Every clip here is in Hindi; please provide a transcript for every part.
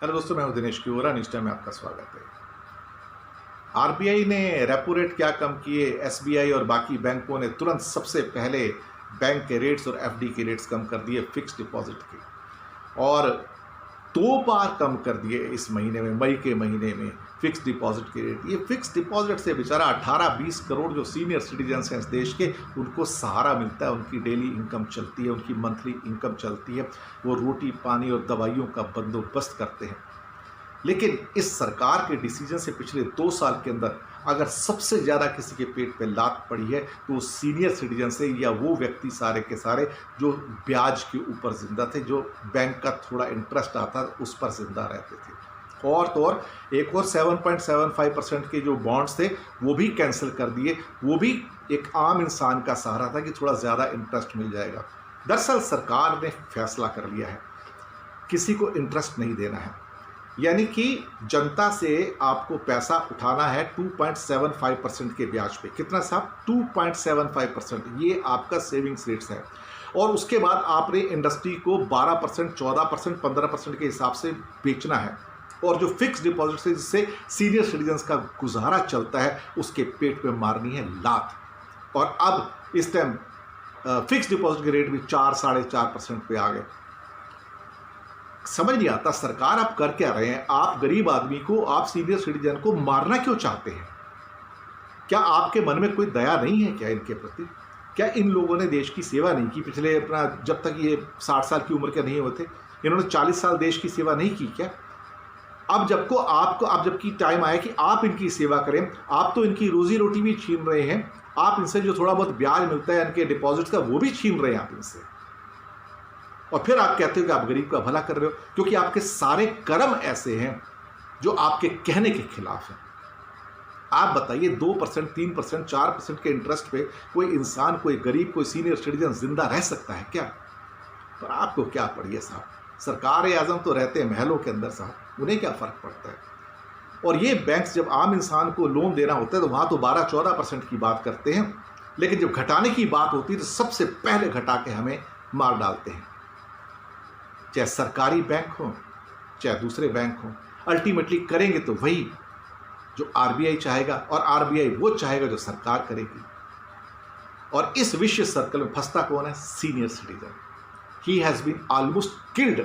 हेलो दोस्तों, मैं हूं दिनेश किओरा। न्यूज़ टाइम में आपका स्वागत है। आरबीआई ने रेपो रेट क्या कम किए? एसबीआई और बाकी बैंकों ने तुरंत सबसे पहले बैंक के रेट्स और एफडी के रेट्स कम कर दिए फिक्स डिपॉजिट के, और 2 बार कम कर दिए इस महीने में, मई के महीने में फिक्स डिपॉजिट के रेट। ये फिक्स डिपॉजिट से बेचारा 18-20 करोड़ जो सीनियर सिटीजन्स हैं इस देश के, उनको सहारा मिलता है, उनकी डेली इनकम चलती है, उनकी मंथली इनकम चलती है, वो रोटी पानी और दवाइयों का बंदोबस्त करते हैं। लेकिन इस सरकार के डिसीजन से पिछले 2 साल के अंदर अगर सबसे ज़्यादा किसी के पेट पे लात पड़ी है तो वो सीनियर सिटीजन से, या वो व्यक्ति सारे के सारे जो ब्याज के ऊपर जिंदा थे, जो बैंक का थोड़ा इंटरेस्ट आता उस पर जिंदा रहते थे। और तो और एक और 7.75% के जो बॉन्ड्स थे वो भी कैंसिल कर दिए। वो भी एक आम इंसान का सहारा था कि थोड़ा ज़्यादा इंटरेस्ट मिल जाएगा। दरअसल सरकार ने फैसला कर लिया है, किसी को इंटरेस्ट नहीं देना है, यानी कि जनता से आपको पैसा उठाना है 2.75% के ब्याज पे। कितना साहब? 2.75%। ये आपका सेविंग्स रेट्स है। और उसके बाद आपने इंडस्ट्री को 12%, 14%, 15% के हिसाब से बेचना है। और जो फिक्स डिपॉजिट से जिससे सीनियर सिटीजन्स का गुजारा चलता है, उसके पेट पे मारनी है लात। और अब इस टाइम फिक्स डिपॉजिट के रेट भी 4-4.5% पे आ गए। समझ नहीं आता सरकार आप कर क्या रहे हैं। आप गरीब आदमी को, आप सीनियर सिटीजन को मारना क्यों चाहते हैं? क्या आपके मन में कोई दया नहीं है क्या इनके प्रति? क्या इन लोगों ने देश की सेवा नहीं की पिछले जब तक ये 60 साल की उम्र के नहीं होते? इन्होंने 40 साल देश की सेवा नहीं की क्या? अब जबकि टाइम आया कि आप इनकी सेवा करें, आप तो इनकी रोजी रोटी भी छीन रहे हैं। आप इनसे जो थोड़ा बहुत ब्याज मिलता है इनके डिपॉजिट का, वो भी छीन रहे हैं आप इनसे। और फिर आप कहते हो कि आप गरीब का भला कर रहे हो, क्योंकि आपके सारे कर्म ऐसे हैं जो आपके कहने के खिलाफ हैं। आप बताइए, 2%, 3%, 4% के इंटरेस्ट पे कोई इंसान, कोई गरीब, कोई सीनियर सिटीजन जिंदा रह सकता है क्या? पर आपको क्या पड़ी है साहब? सरकार आजम तो रहते हैं महलों के अंदर साहब, उन्हें क्या फर्क पड़ता है? और ये बैंक्स जब आम इंसान को लोन देना होता है तो वहां तो 12-14% की बात करते हैं, लेकिन जब घटाने की बात होती है तो सबसे पहले घटा के हमें मार डालते हैं। चाहे सरकारी बैंक हो, चाहे दूसरे बैंक हो, अल्टीमेटली करेंगे तो वही जो आरबीआई चाहेगा, और आरबीआई वो चाहेगा जो सरकार करेगी। और इस विशेष सर्कल में फंसता कौन है? Senior citizen. He has been almost killed,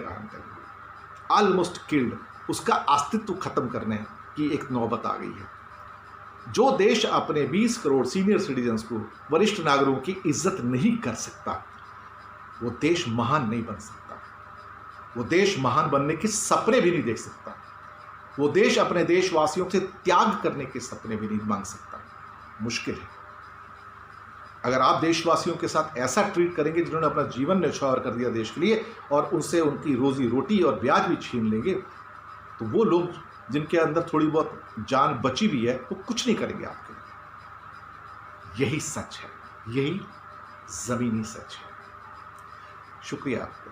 almost killed. उसका अस्तित्व खत्म करने की एक नौबत आ गई है। जो देश अपने 20 करोड़ सीनियर सिटीजन्स को, वरिष्ठ नागरिकों की इज्जत नहीं कर सकता, वो देश महान नहीं बन सकता। वो देश महान बनने के सपने भी नहीं देख सकता। वो देश अपने देशवासियों से त्याग करने के सपने भी नहीं मांग सकता। मुश्किल है। अगर आप देशवासियों के साथ ऐसा ट्रीट करेंगे जिन्होंने अपना जीवन न्यौछावर कर दिया देश के लिए, और उनसे उनकी रोजी रोटी और ब्याज भी छीन लेंगे, तो वो लोग जिनके अंदर थोड़ी बहुत जान बची भी है, वो कुछ नहीं करेंगे आपके लिए। यही सच है, यही जमीनी सच है। शुक्रिया आपका।